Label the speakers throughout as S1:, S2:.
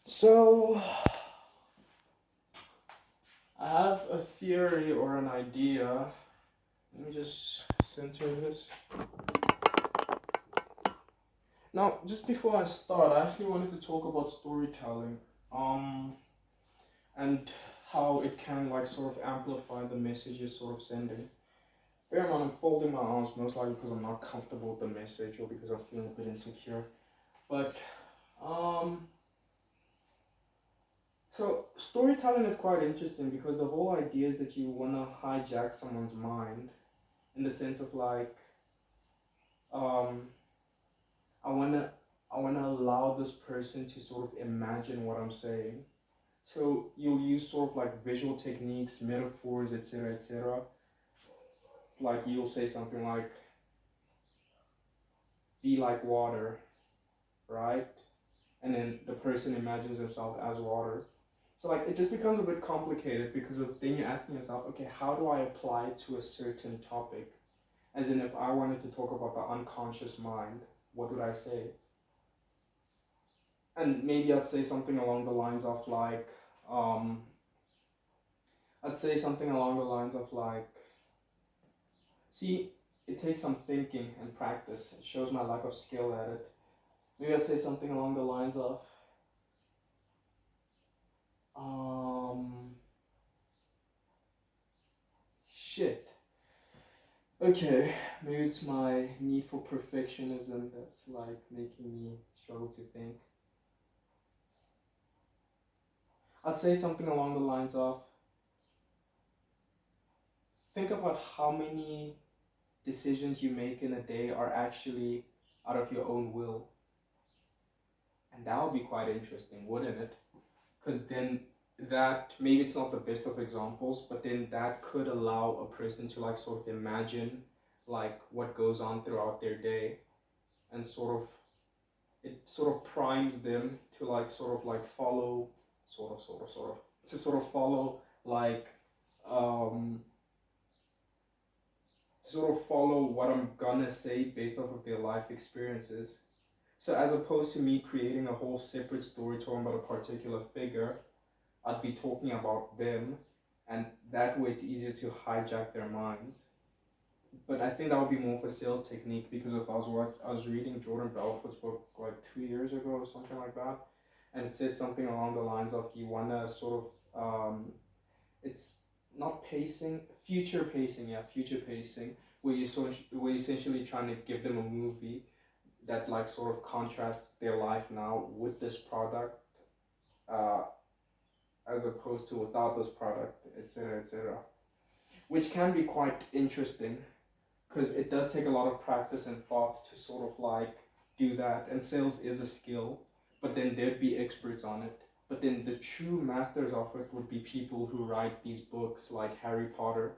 S1: So, I have a theory or an idea. Let me just censor this. Now, just before I start, I actually wanted to talk about storytelling. Um, and how it can like sort of amplify the message you're sort of sending. Bear in mind, I'm folding my arms most likely because I'm not comfortable with the message or because I'm feeling a bit insecure. But um, so storytelling is quite interesting because the whole idea is that you wanna hijack someone's mind in the sense of like um, I wanna I wanna allow this person to sort of imagine what I'm saying. So you'll use sort of like visual techniques, metaphors, etc., etc. Like you'll say something like, "Be like water," right? And then the person imagines themselves as water. So like it just becomes a bit complicated because of then you're asking yourself, okay, how do I apply it to a certain topic? As in, if I wanted to talk about the unconscious mind, what would I say? And maybe I'd say something along the lines of like, um, I'd say something along the lines of like, see, it takes some thinking and practice. It shows my lack of skill at it. Maybe I'd say something along the lines of, um, shit. Okay, maybe it's my need for perfectionism that's like making me struggle to think. I'd say something along the lines of, think about how many decisions you make in a day are actually out of your own will. And that would be quite interesting, wouldn't it? Because then that, maybe it's not the best of examples, but then that could allow a person to like sort of imagine like what goes on throughout their day and sort of it sort of primes them to like sort of like follow sort of to sort of follow like um sort of follow what I'm gonna say based off of their life experiences. So as opposed to me creating a whole separate story talking about a particular figure, I'd be talking about them, and that way it's easier to hijack their mind. But I think that would be more of a sales technique because if I was reading Jordan Belfort's book like 2 years ago or something like that, and it said something along the lines of you wanna sort of it's not pacing, future pacing, yeah, future pacing, where you essentially trying to give them a movie that like sort of contrasts their life now with this product, uh, as opposed to without this product, etc., etc., which can be quite interesting because it does take a lot of practice and thought to sort of like do that. And sales is a skill, but then there'd be experts on it. But then the true masters of it would be people who write these books like Harry Potter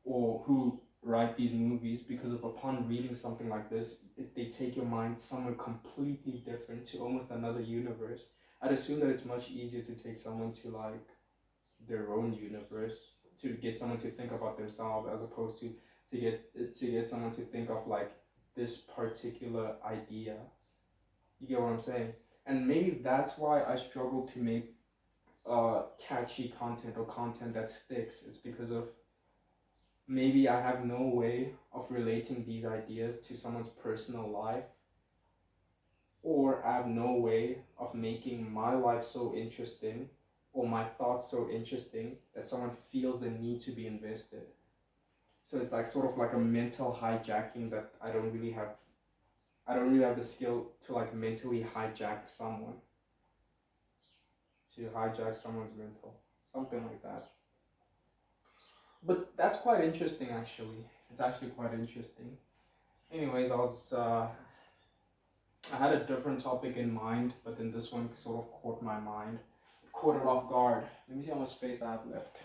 S1: or who write these movies because of upon reading something like this, they take your mind somewhere completely different to almost another universe. I'd assume that it's much easier to take someone to like their own universe, to get someone to think about themselves as opposed to get someone to think of like this particular idea. You get what I'm saying? And maybe that's why I struggle to make catchy content or content that sticks. It's because of maybe I have no way of relating these ideas to someone's personal life, or I have no way of making my life so interesting or my thoughts so interesting that someone feels the need to be invested. So it's like sort of like a mental hijacking that I don't really have the skill to like mentally hijack someone, to hijack someone's mental, something like that. But that's quite interesting actually. It's actually quite interesting. Anyways, I had a different topic in mind, but then this one sort of caught my mind, caught it off guard. Let me see how much space I have left.